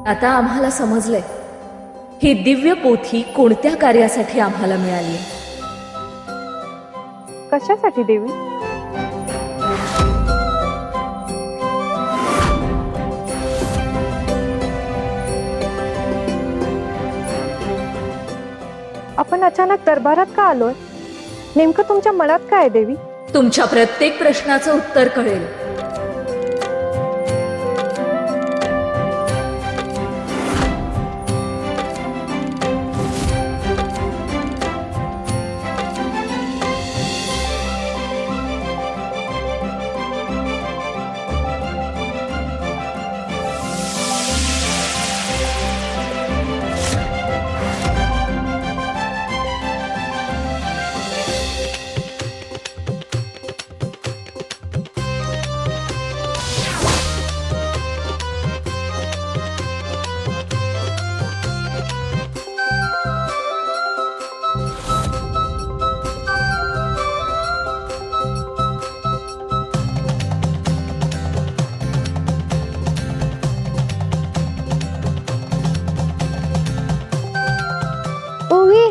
आता आम्हाला समजलंय ही दिव्य पोथी कोणत्या कार्यासाठी आम्हाला मिळाली. कशासाठी देवी? आपण अचानक दरबारात का आलोय? नेमकं तुमच्या मनात काय आहे देवी? तुमच्या प्रत्येक प्रश्नाचं उत्तर कळेल.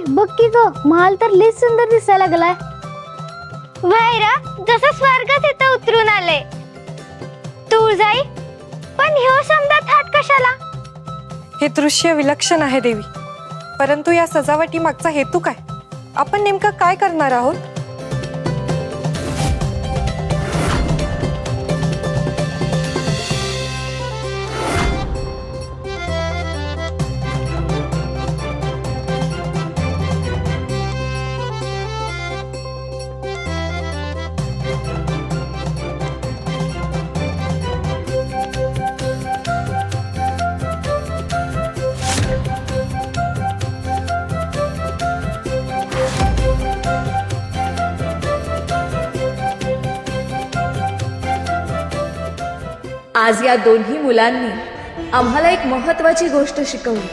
बघ की ग, महाल तर लय सुंदर दिसायला लागलाय. व्हायरा जसं स्वर्गात इथं उतरून आले. तू जाई पण ह्यो समजा थाट कशाला? हे दृश्य विलक्षण आहे देवी, परंतु या सजावटी मागचा हेतू काय? आपण नेमकं काय करणार आहोत? आज या दोन्ही मुलांनी आम्हाला एक महत्वाची गोष्ट शिकवली.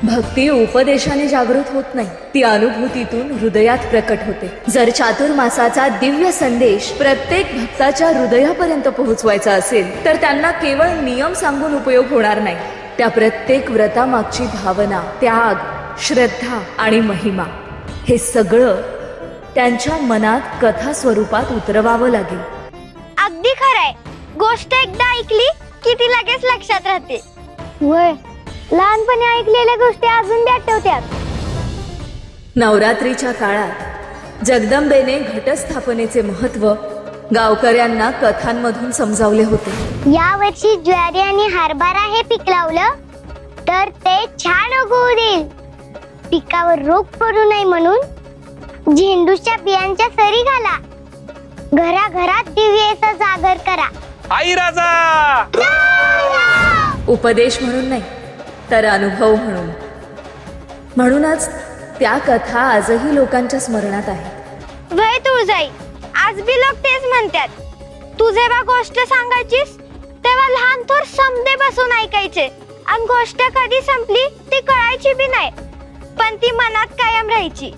भक्ती उपदेशाने जागृत होत नाही, ती अनुभूतीतून हृदयात प्रकट होते. जर चातुर्मासाचा दिव्य संदेश प्रत्येक भक्ताच्या हृदयापर्यंत पोहोचवायचा असेल तर त्यांना केवळ नियम सांगून उपयोग होणार नाही. त्या प्रत्येक व्रतामागची भावना, त्याग, श्रद्धा आणि महिमा हे सगळं त्यांच्या मनात कथा स्वरूपात उतरवावं लागेल. अगदी खरंय. गोष्ट एकदा ऐकली की ती लगेच लक्षात राहते. वय, लहानपणी ऐकलेल्या गोष्टी अजून बी आठवत्यात. नवरात्रीच्या काळात जगदंबेने घटस्थापनेचे महत्व गावकऱ्यांना कथांमधून समजावले होते. या वर्षी ज्वारी आणि हरभरा हे पीक लावलं तर ते छान उगवू देईल. पिकावर रोग पडू नये म्हणून झेंडूच्या बियांच्या सरी घाला. घराघरात दिव्याचा जागर करा. आई राजा! उपदेश म्हणून नाही तर अनुभव म्हणून. म्हणूनच त्या कथा आजही लोकांच्या स्मरणात आहेत. वय तू जाई, आज बी लोक तेच म्हणतात. तू जेव्हा गोष्ट सांगायचीस तेव्हा लहान थोर समदे बसून ऐकायचे आणि गोष्ट कधी संपली ती कळायची बी नाही, पण ती मनात कायम राहायची.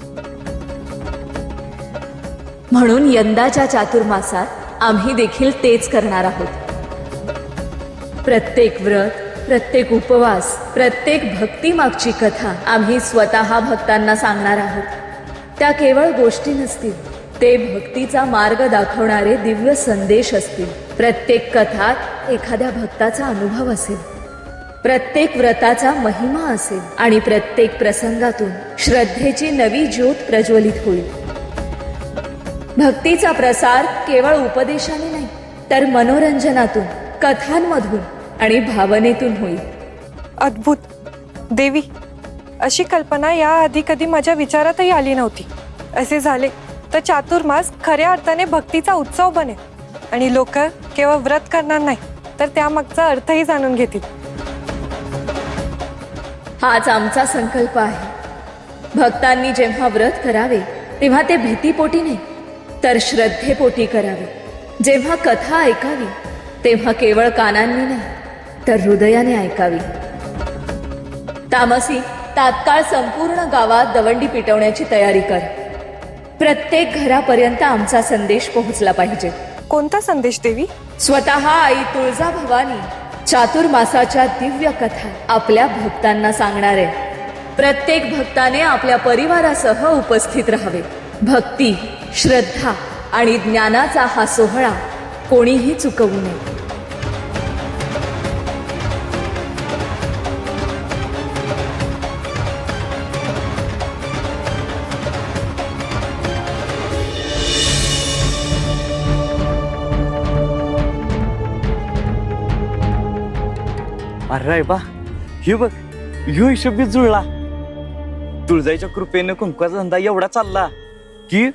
म्हणून यंदाच्या चातुर्मासात आम्ही देखील तेच करणार आहोत. प्रत्येक व्रत, प्रत्येक उपवास, प्रत्येक भक्ती मागची कथा आम्ही स्वतः भक्तांना सांगणार आहोत. त्या केवळ गोष्टी नसतील, ते भक्तीचा मार्ग दाखवणारे दिव्य संदेश असतील. प्रत्येक कथात एखाद्या भक्ताचा अनुभव असेल, प्रत्येक व्रताचा महिमा असेल आणि प्रत्येक प्रसंगातून श्रद्धेची नवी ज्योत प्रज्वलित होईल. भक्तीचा प्रसार केवळ उपदेशाने नाही तर मनोरंजनातून, कथांमधून आणि भावनेतून होईल. अद्भुत देवी, अशी कल्पना याआधी कधी माझ्या विचारातही आली नव्हती. असे झाले तर चातुर्मास खऱ्या अर्थाने भक्तीचा उत्सव बनेल आणि लोक केवळ व्रत करणार नाही तर त्यामागचा अर्थही जाणून घेतील. हाच आमचा संकल्प आहे. भक्तांनी जेव्हा व्रत करावे तेव्हा ते भीतीपोटी नाही तर श्रद्धेपोटी करावे. जेव्हा कथा ऐकावी तेव्हा केवळ कानांनी नाही तर हृदयाने ऐकावी. तामसी तात्काळ संपूर्ण गावात दवंडी पिटवण्याची तयारी कर. प्रत्येक घरापर्यंत आमचा संदेश पोहोचला पाहिजे. कोणता संदेश देवी? स्वतः आई तुळजा भवानी चातुर्मासाच्या दिव्य कथा आपल्या भक्तांना सांगणारे. प्रत्येक भक्ताने आपल्या परिवारासह उपस्थित राहावे. भक्ती, श्रद्धा आणि ज्ञानाचा हा सोहळा कोणीही चुकवू नये. अरे बा, हे बघ, ह्यो हिशोब बी जुळला. तुळजाईच्या कृपेनं कुंकवाचा धंदा एवढा चालला की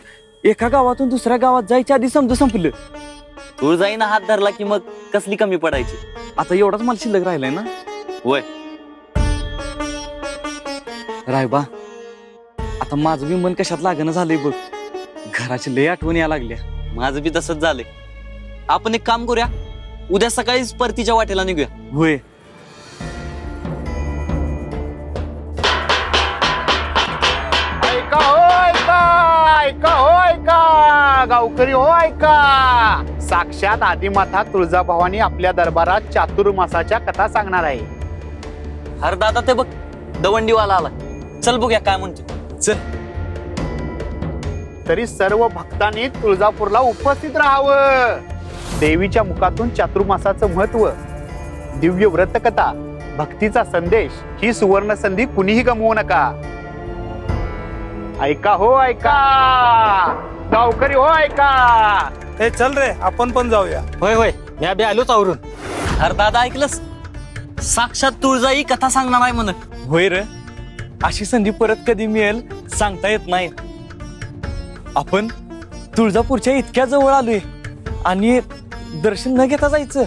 एका गावातून दुसऱ्या गावात जायच्या आधी समजा संपलं. तुळजाईनं हात धरला की मग कसली कमी पडायची. आता एवढाच मला शिल्लक राहिलाय ना. वय रायबा, आता माझं बी मन कशात लागणं झालंय बघ. घराची लय आठवण या लागल्या. माझं बी तसंच झालंय. आपण एक काम करूया, उद्या सकाळीच परतीच्या वाटेला निघूया. होय, ऐका हो ऐका, ऐका हो ऐका, गावकरी हो ऐका. साक्षात आदिमाता तुळजाभवानी आपल्या दरबारात चातुर्मासाच्या कथा सांगणार आहे. अरे दादा, ते बघ, दवंडीवाला आला. चल बघूया काय म्हणतो. चल. तरी सर्व भक्तांनी तुळजापूरला उपस्थित राहावं. देवीच्या मुखातून चातुर्मासाचं महत्व, दिव्य व्रतकथा, भक्तीचा संदेश ही सुवर्ण संधी कुणीही गमवू नका. ऐका हो ऐका, गावकरी हो ऐका. हे चल रे, आपण पण जाऊया. होय होय, मी बी आलोच आवरून. अरे दादा, ऐकलंस, साक्षात तुळजाई कथा सांगणार आहे म्हण. होय रे, अशी संधी परत कधी मिळेल सांगता येत नाही. आपण तुळजापूरच्या इतक्या जवळ आलोय आणि दर्शन न घेता जायचं.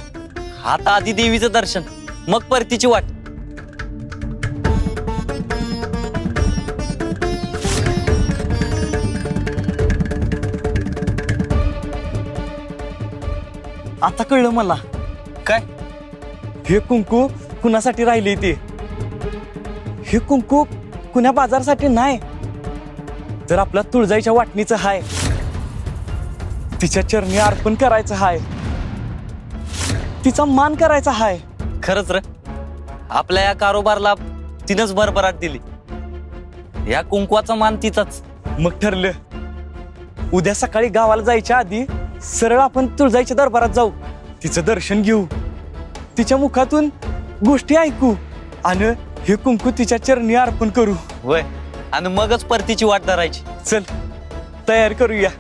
आता आधी देवीचं दर्शन, मग परतीची वाट. आता कळलं मला. काय? हे कुंकू कुणासाठी राहिले ते. हे कुंकू कुण्या बाजारासाठी नाही, जर आपल्या तुळजाईच्या वाटणीचं हाय, तिच्या चरणी अर्पण करायचं हाय, तिचा मान करायचा हाय. खरंच रे, आपल्या या कारोबारला तिनंच भरभराट दिली. या कुंकवाचा मान तिचाच. मग ठरलं, उद्या सकाळी गावाला जायच्या आधी सरळ आपण तुळजाईच्या दरबारात जाऊ, तिचं दर्शन घेऊ, तिच्या मुखातून गोष्टी ऐकू आणि हे कुंकू तिच्या चरणी अर्पण करू. वय, आणि मगच परतीची वाट धरायची. चल, तयार करूया.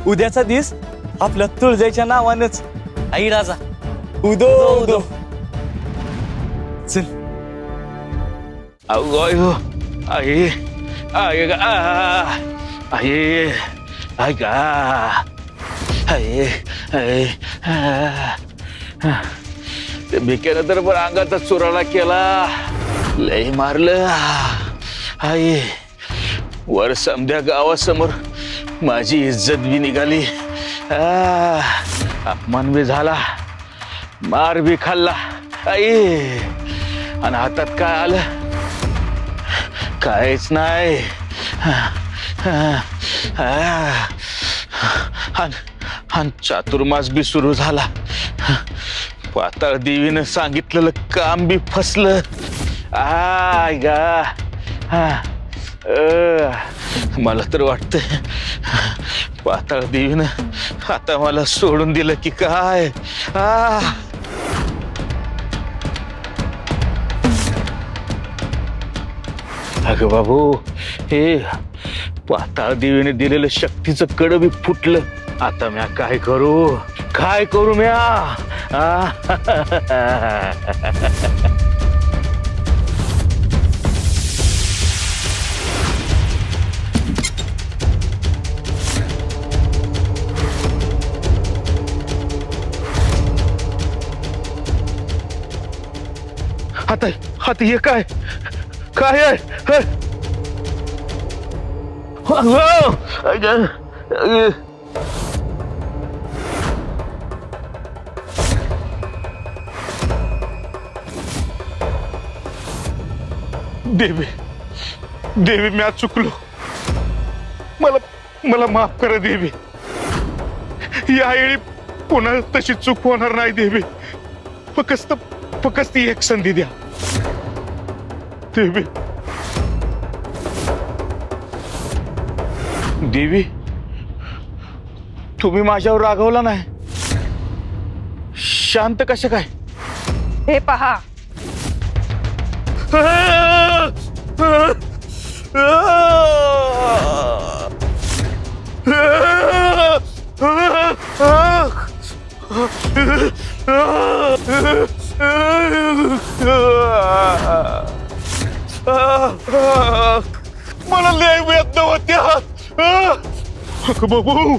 उद्याचा दिवस आपल्या तुळजाईच्या नावानच. आई राजा, उदो उदो. चल. आहे आहे गा आहे आहे गा आहे ते भिक्यानं तर पण अंगाचा चुराला केला, लय मारलं. आहे वर समध्या गावासमोर माझी इज्जत बी निघाली, अपमान बी झाला, मार बी खाल्ला. आई, आणि हातात काय आलं? काहीच नाही. आणि चातुर्मास बी सुरू झाला. पाताळ देवीनं सांगितलेलं काम बी फसलं. आय गा, मला तर वाटतंय पाताळ देवीनं आता मला सोडून दिलं की काय. अगं बाबू, हे पाताळ देवीने दिलेलं शक्तीचं कड बी फुटलं. आता म्या काय करू म्या? आता हे काय आहे? देवी मी आज चुकलो. मला माफ करा देवी. यावेळी पुन्हा तशी चूक होणार नाही देवी. फक्त फक्त ती एक संधी द्या देवी. देवी, तुम्ही माझ्यावर रागवला नाही, शांत कशा काय? हे पहा, मला लय वेदना होत्या. बाबू,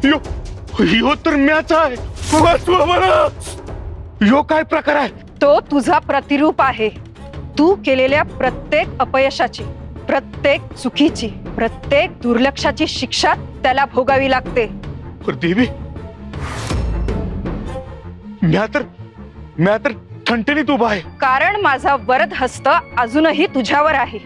यो तर मॅच आहे. वाचवा मला. यो काय प्रकार आहे? तो तुझा प्रतिरूप आहे. तू केलेल्या प्रत्येक अपयशाची, प्रत्येक चुकीची, प्रत्येक दुर्लक्षाची शिक्षा त्याला भोगावी लागते. पर देवी, म्या तर ठणठणीत उभा आहे. कारण माझा वरद हस्त अजूनही तुझ्यावर आहे.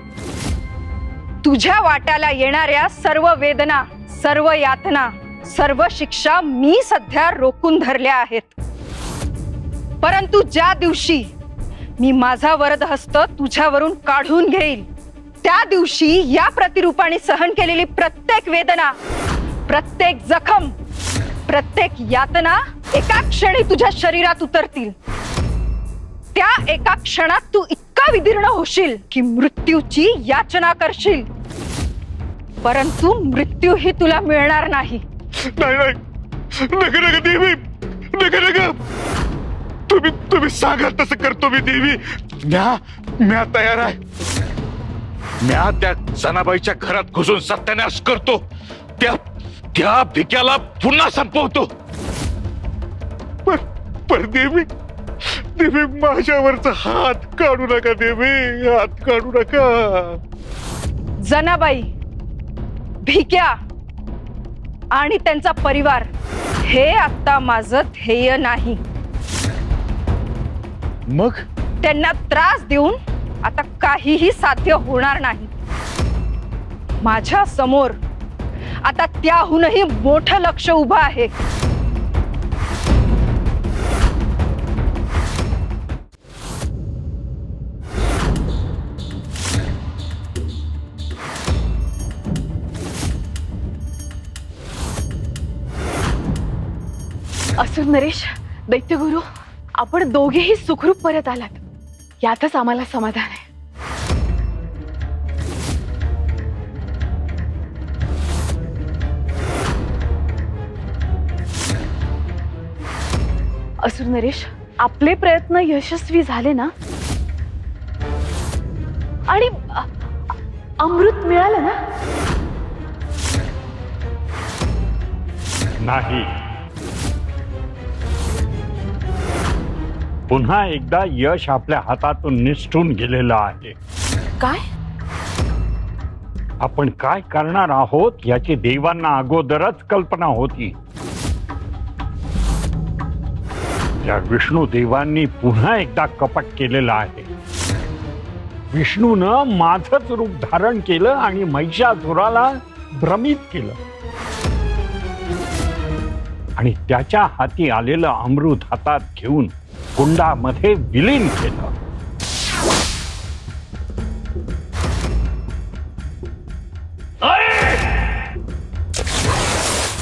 तुझ्या वाट्याला येणाऱ्या सर्व वेदना, सर्व यातना, सर्व शिक्षा मी सध्या रोखून धरल्या आहेत. परंतु ज्या दिवशी मी माझा वरद हस्त तुझ्यावरून काढून घेईल, त्या दिवशी या प्रतिरूपाने सहन केलेली प्रत्येक वेदना, प्रत्येक जखम, प्रत्येक यातना एका क्षणी तुझ्या शरीरात उतरतील. त्या एका क्षणात तू इतका विदीर्ण होशील की मृत्यूची याचना करशील. परंतु मृत्यू ही तुला मिळणार नाही. नाही, नका देवी, नका. तुम्ही सांगा तसं करतो मी देवी. म्या तयार आहे. म्या त्या जनाबाईच्या घरात घुसून सत्यानाश करतो. त्या भिक्याला पुन्हा संपवतो. पर देवी, माझ्यावरचा हात काढू नका देवी, हात काढू नका. जनाबाई, भिक्या आणि त्यांचा परिवार हे आता माझं ध्येय नाही. मग त्यांना त्रास देऊन आता काहीही साध्य होणार नाही. माझ्या समोर आता त्याहूनही मोठं लक्ष उभं आहे. असुर नरेश, दैत्यगुरु, आपण दोघेही सुखरूप परत आलात, यातच आम्हाला समाधान आहे. असुर नरेश, आपले प्रयत्न यशस्वी झाले ना? आणि अमृत मिळालं ना? नाही, पुन्हा एकदा यश आपल्या हातातून निसटून गेलेलं आहे. काय? आपण काय करणार आहोत याची देवांना अगोदरच कल्पना होती. त्या विष्णू देवांनी पुन्हा एकदा कपट केलेलं आहे. विष्णूनं माझंच रूप धारण केलं आणि महिषासुराला भ्रमित केलं आणि त्याच्या हाती आलेलं अमृत हातात घेऊन कुंडामध्ये विलीन केलं.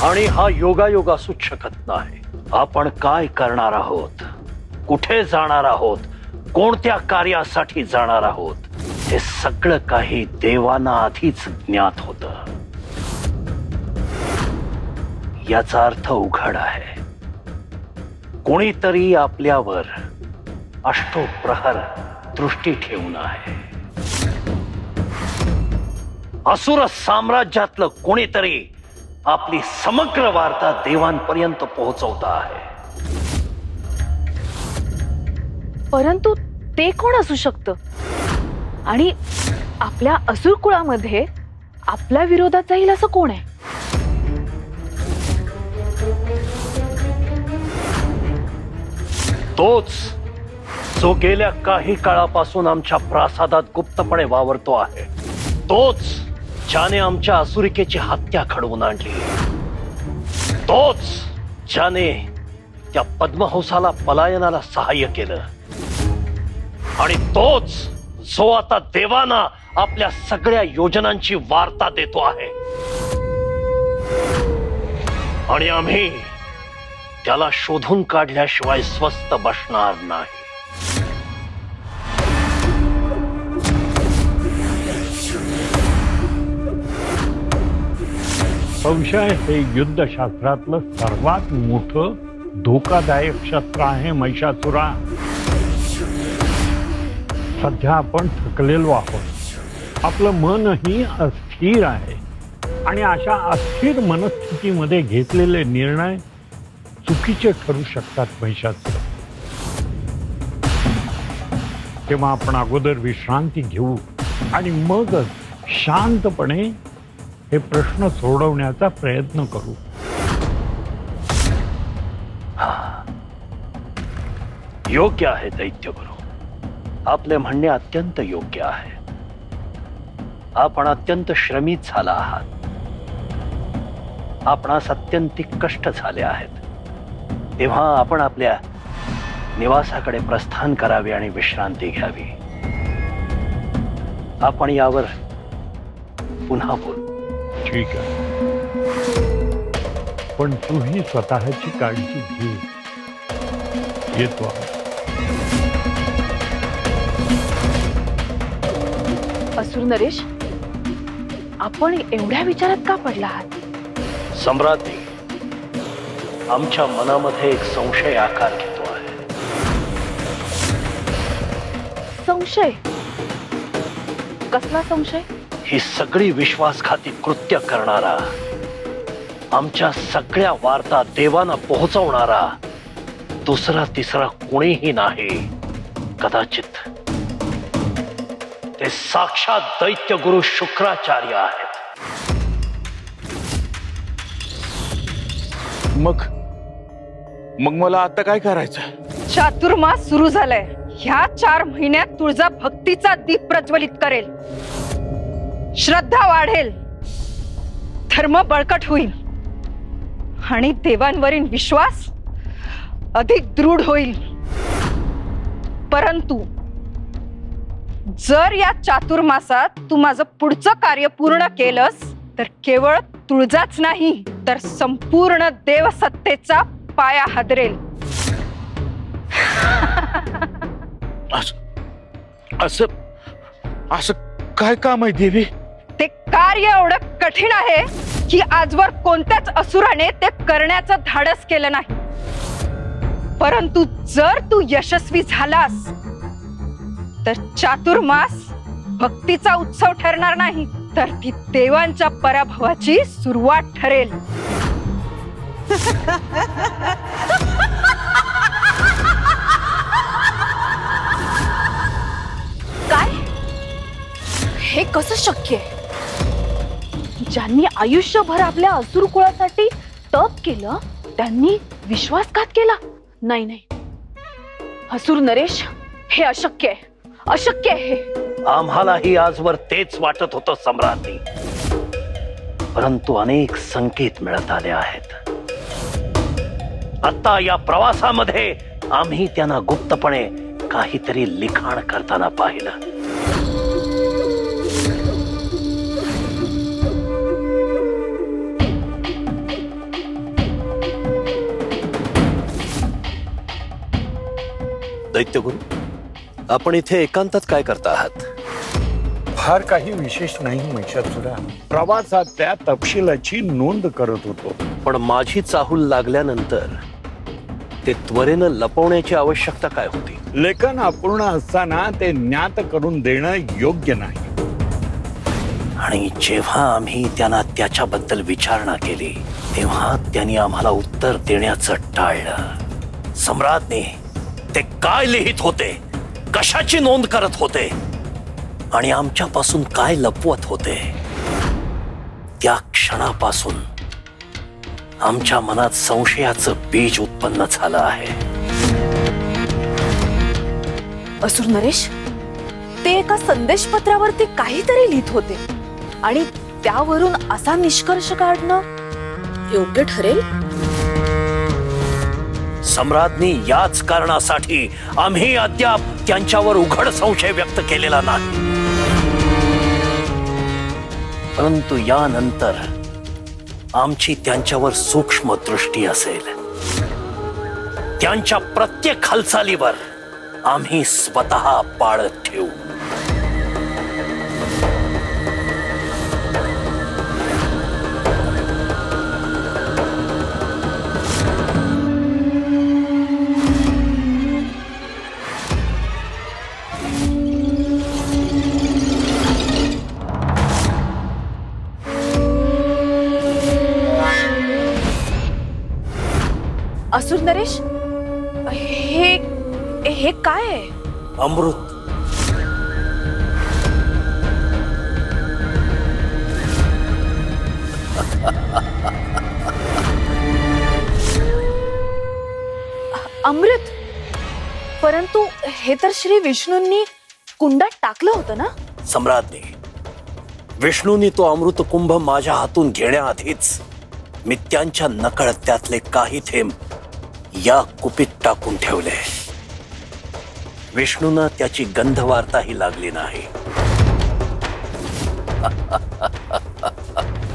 आणि हा योगायोग असूच शकत नाही. आपण काय करणार आहोत, कुठे जाणार आहोत, कोणत्या कार्यासाठी जाणार आहोत, हे सगळं काही देवांना आधीच ज्ञात होतं. याचा अर्थ उघड आहे. कोणीतरी आपल्यावर अष्टोप्रहर दृष्टी ठेवून आहे. असुर साम्राज्यातलं कोणीतरी आपली समग्र वार्ता देवांपर्यंत पोहोचवत आहे. परंतु ते कोण असू शकतं? आणि आपल्या असुर कुळामध्ये आपल्या विरोधात जाईल असं कोण आहे? तोच जो गेल्या काही काळापासून आमच्या प्रासादात गुप्तपणे वावरतो आहे. तोच ज्याने आमच्या असुरिकेची हत्या घडवून आणली. तोच ज्याने त्या पद्महंसाला पलायनाला सहाय्य केलं आणि तोच जो आता देवाना आपल्या सगळ्या योजनांची वार्ता देतो आहे आणि आम्ही त्याला शोधून काढल्याशिवाय स्वस्थ बसणार नाही. संशय हे युद्धशास्त्रातलं सर्वात मोठं धोकादायक शस्त्र आहे महिषासुरा. सध्या आपण थकलेलो आहोत. आपलं मनही अस्थिर आहे आणि अशा अस्थिर मनस्थितीमध्ये घेतलेले निर्णय चुकीचे ठरू शकतात महिषासुरा. तेव्हा आपण अगोदर विश्रांती घेऊ आणि मगच शांतपणे हे प्रश्न सोडवण्याचा प्रयत्न करू. योग्य आहे दैत्यगुरु, आपले म्हणणे अत्यंत योग्य आहे. आपण अत्यंत श्रमित झाला आहात. आपणास अत्यंतिक कष्ट झाले आहेत. तेव्हा आपण आपल्या निवासाकडे प्रस्थान करावे आणि विश्रांती घ्यावी. आपण यावर पुन्हा बोलू. ठीक आहे, पण तूही स्वतःची काळजी घे. येतो आहे. असुर नरेश, आपण एवढ्या विचारात का पडला आहात? सम्राज्ञी, आमच्या मनामध्ये एक संशय आकार घेतो आहे. संशय? कसला संशय? ही सगळी विश्वासघाती कृत्य करणारा, आमच्या सगळ्या वार्ता देवांना पोहोचवणारा दुसरा तिसरा कोणीही नाही. कदाचित ते साक्षात दैत्यगुरु शुक्राचार्य आहेत. मग मला आता काय करायचं? चातुर्मास सुरू झालाय. ह्या 4 महिन्यात तुळजा भक्तीचा दीप प्रज्वलित करेल. श्रद्धा वाढेल, धर्म बळकट होईल आणि देवांवरील विश्वास अधिक दृढ होईल. परंतु जर या चातुर्मासात तू माझं पुढचं कार्य पूर्ण केलंस तर केवळ तुळजाच नाही तर संपूर्ण देवसत्तेचा पाया हादरेल. असं काय काम आहे देवी? ते कार्य एवढं कठीण आहे की आजवर कोणत्याच असुराने ते करण्याचं धाडस केलं नाही. परंतु जर तू यशस्वी झालास तर चातुर्मास भक्तीचा उत्सव ठरणार नाही तर ती देवांच्या पराभवाची सुरुवात ठरेल. काय? हे कसं शक्य आहे? ज्यांनी आयुष्यभर आपल्या असुर कुळासाठी तप केलं त्यांनी विश्वासघात केला? नाही नाही, असुर नरेश, हे अशक्य आहे, अशक्य आहे. आम्हालाही आजवर तेच वाटत होतं सम्राज्ञी, परंतु अनेक संकेत मिळत आले आहेत. आता या प्रवासामध्ये आम्ही त्यांना गुप्तपणे काहीतरी लिखाण करताना पाहिलं. दैत्यगुरु, आपण इथे एकांतात काय करता आहात? फार काही विशेष नाही महिषासुरा. प्रवासातल्या तपशिलाची नोंद करत होतो. पण माझी चाहूल लागल्यानंतर ते त्वरेनं लपवण्याची आवश्यकता काय होती? लेखन अपूर्ण असताना ते ज्ञात करून देणं योग्य नाही. आणि जेव्हा आम्ही त्यांना त्याच्याबद्दल विचारणा केली तेव्हा त्यांनी आम्हाला उत्तर देण्याचं टाळलं. सम्राज्ञी, ते काय लिहित होते, कशाची नोंद करत होते आणि आमच्यापासून काय लपवत होते, त्या क्षणापासून आमच्या मनात संशयाचं बीज उत्पन्न झालं आहे. असुर नरेश, ते एका संदेशपत्रावरती काहीतरी लिहित होते आणि त्यावरून असा निष्कर्ष काढणं योग्य ठरेल? सम्राज्ञी याच कारणासाठी आम्ही अद्याप त्यांच्यावर उघड संशय व्यक्त केलेला नाही. परंतु यानंतर आमची त्यांच्यावर सूक्ष्म दृष्टी असेल. त्यांच्या प्रत्येक हालचालीवर आम्ही स्वतः पाळत ठेवू. असुर नरेश, हे काय आहे? अमृत. अमृत? परंतु हे तर श्री विष्णूंनी कुंडात टाकलं होतं ना? सम्राज्ञी, विष्णूंनी तो अमृत कुंभ माझ्या हातून घेण्याआधीच मी त्यांच्या नकळत त्यातले काही थेंब या कुपीत टाकून ठेवले. विष्णूंना त्याची गंधवार्ताही लागली नाही.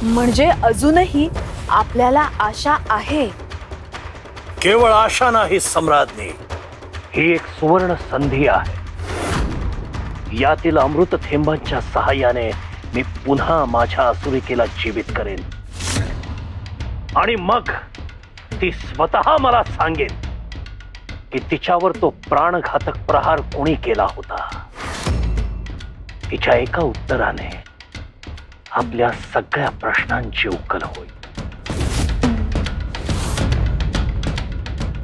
म्हणजे अजूनही आपल्याला आशा आहे. केवळ आशा नाही सम्राज्ञी, ही एक सुवर्ण संधी आहे. यातील अमृत थेंबांच्या सहाय्याने मी पुन्हा माझ्या असुरिकेला जीवित करेन आणि मग ती स्वतः मला सांगेन की तिच्यावर तो प्राणघातक प्रहार कोणी केला होता. तिच्या एका उत्तराने आपल्या सगळ्या प्रश्नांची उकल होईल.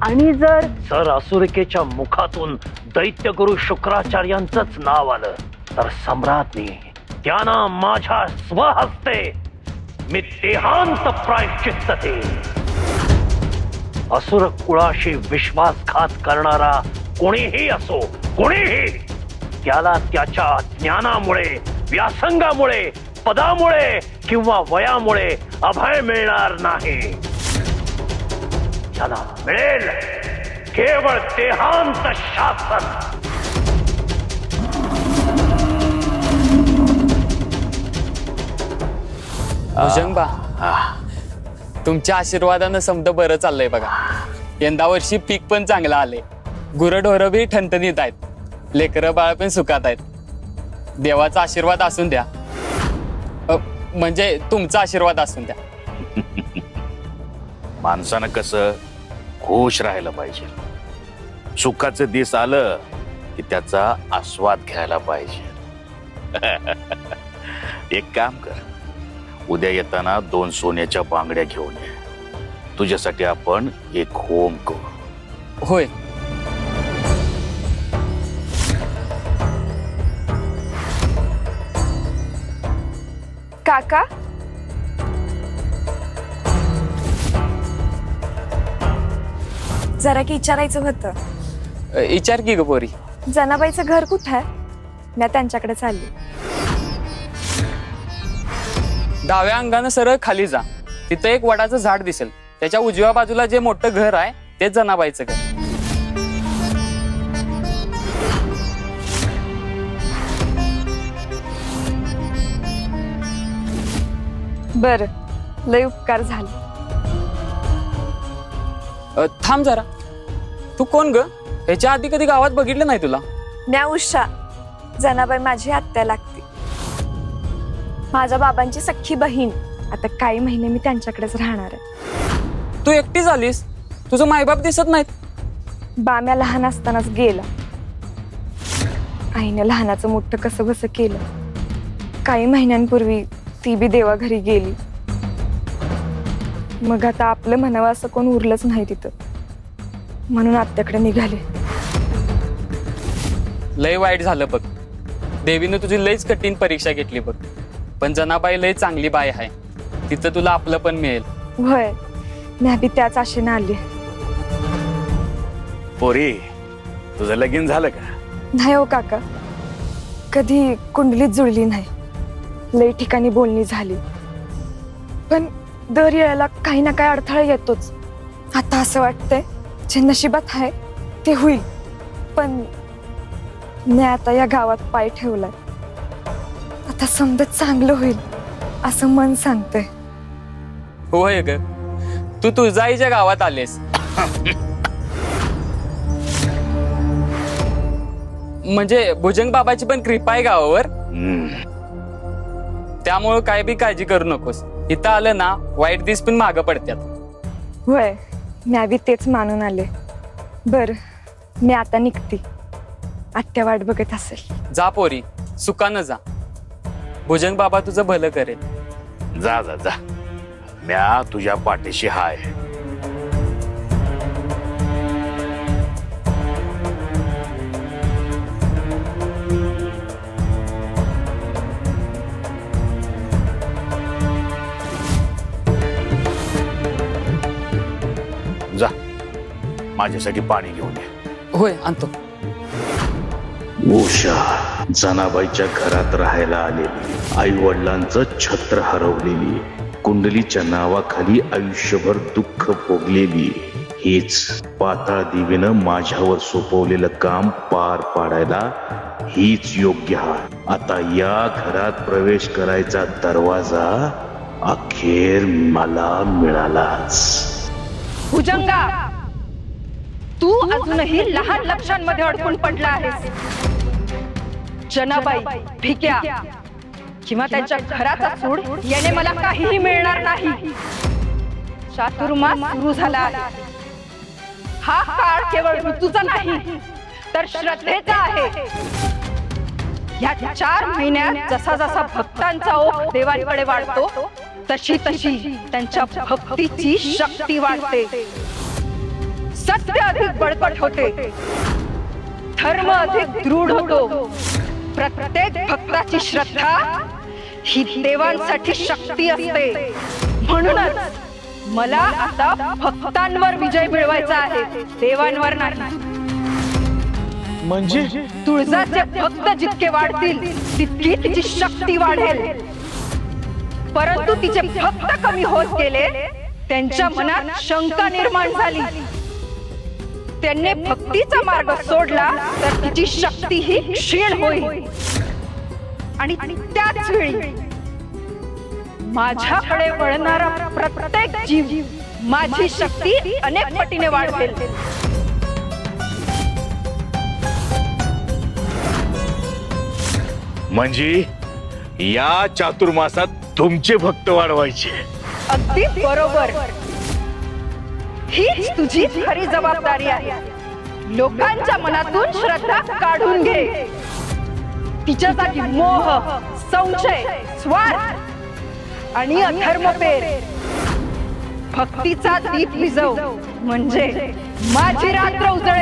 आणि जर असुरिकेच्या मुखातून दैत्यगुरु शुक्राचार्यांचंच नाव आलं तर सम्राज्ञी त्यांना माझ्या स्वहस्ते मी देहांत प्रायश्चित्त देईन. असुर कुळाशी विश्वासघात करणारा कोणीही असो, कोणीही, त्याला त्याच्या ज्ञानामुळे, व्यासंगामुळे, पदामुळे किंवा वयामुळे अभय मिळणार नाही. त्याला मिळेल केवळ देहांत शासन. भुजंगबा, तुमच्या आशीर्वादानं समजा बरं चाललंय बघा. यंदा वर्षी पीक पण चांगलं आलंय. गुरढोरं बी ठणठणीत आहेत. लेकरं बाळ पण सुखात आहेत. देवाचा आशीर्वाद असून द्या. म्हणजे तुमचा आशीर्वाद असून द्या. माणसानं कसं खुश राहायला पाहिजे. सुखाचं दिस आलं की त्याचा आस्वाद घ्यायला पाहिजे. एक काम कर, उद्या येताना 2 सोन्याच्या बांगड्या घेऊन ये. तुझ्यासाठी आपण एक होम करू. होय. काका, जरा की विचारायचं होतं. विचार की ग पोरी. जनाबाईचं घर कुठं आहे? मी त्यांच्याकडे चालली. डाव्या अंगानं सरळ खाली जा. तिथं एक वडाचं झाड दिसेल. त्याच्या उजव्या बाजूला जे मोठं घर आहे ते जनाबाईचं घर. बर, लय उपकार झाले. थांब जरा. तू कोण ग? ह्याच्या आधी कधी गावात बघितलं नाही तुला? म्या उषा. जनाबाई माझी आत्या लागते. माझ्या बाबांची सख्खी बहीण. आता काही महिने मी त्यांच्याकडेच राहणार आहे. तू एकटी झालीस? तुझं मायबाप दिसत नाहीत? बाम्या लहान असतानाच गेला. आईने लहानाचं मोठं कसं बसं केलं. काही महिन्यांपूर्वी ती बी देवाघरी गेली. मग आता आपलं म्हणावं असं कोण उरलंच नाही तिथं. म्हणून आत्याकडे निघाले. लय वाईट झालं बघ. देवीनं तुझी लयच कठीण परीक्षा घेतली बघ. पण जनाबाई लय चांगली बाई आहे. तिथं तुला आपलं पण मिळेल. होय, मी बी त्याच आशेनं आली. पोरी, तुझं लगीन झालं का? नाही हो काका, कधी कुंडलीत जुळली नाही. लई ठिकाणी बोलणी झाली, पण दर वेळेला काही ना काही अडथळा येतोच. आता असं वाटतंय जे नशिबात आहे ते होईल. पण मी आता या गावात पाय ठेवलाय, आता समजा चांगलं होईल असं मन सांगतंय. होय ग, तू तुळजाईच्या गावात आलेस म्हणजे भुजंग बाबाची पण कृपा आहे गावावर. त्यामुळे काय बी काळजी करू नकोस. इथं आलं ना वाईट दिस पण मागं पडत्यात. होय, मी बी तेच मानून आले. बर, मी आता निघते. आत्या वाट बघत असेल. जा पोरी, सुखानं जा. भुजंग बाबा तुझं भलं करेल. जा जा जा, म्या तुझ्या पाठीशी हाय. जा, माझ्यासाठी पाणी घेऊन ये. होय, आणतो. उषा जनाबाईच्या घरात राहायला आलेली, आई वडिलांचं छत्र हरवलेली, कुंडलीच्या नावाखाली आयुष्यभर दुःख भोगलेली, हीच पाताळ देवीनं माझ्यावर सोपवलेलं काम पार पाडायला हीच योग्य आहे. आता या घरात प्रवेश करायचा दरवाजा अखेर मला मिळालाच. भुजंगा, तू अजूनही लहान लक्षांमध्ये अडकून पडला आहेस. जनाबाई, भिक्या किंवा त्यांच्या घराचा सूड याने मला काहीही मिळणार नाही. चातुर्मास सुरू झाला आहे. हा काळ केवळ ऋतूचा नाही तर श्रद्धेचा आहे. या 4 महिन्यात जसा जसा भक्तांचा ओघ देवांकडे वाढतो तशी तशी त्यांच्या भक्तीची शक्ती वाढते. सत्य अधिक बळकट होते, धर्म अधिक दृढ होतो. प्रत्येक भक्ताची श्रद्धा ही देवांसाठी शक्ती असते. म्हणूनच मला आता भक्तांवर विजय मिळवायचा आहे, देवांवर नाही. म्हणजे तुळजाचे भक्त जितके वाढतील तितकी तिची शक्ती वाढेल. परंतु तिचे भक्त कमी होत गेले, त्यांच्या मनात शंका निर्माण झाली. त्यांनी भक्तीचा मार्ग सोडला तर तिची शक्ती ही क्षीण होईल. आणि त्याच वेळी माझ्याकडे वळणारा प्रत्येक जीव माझी शक्ती अनेक पटीने वाढवेल. म्हणजे या चातुर्मासात तुमचे भक्त वाढवायचे. अगदी बरोबर. हीच तुझी खरी जबाबदारी आहे. लोकांच्या मनातून श्रद्धा काढून घे. तिच्या जागी मोह, संशय, स्वार्थ आणि अधर्म पेर. भक्तीचा दीप विझव, म्हणजे माझी रात्र उजळेल.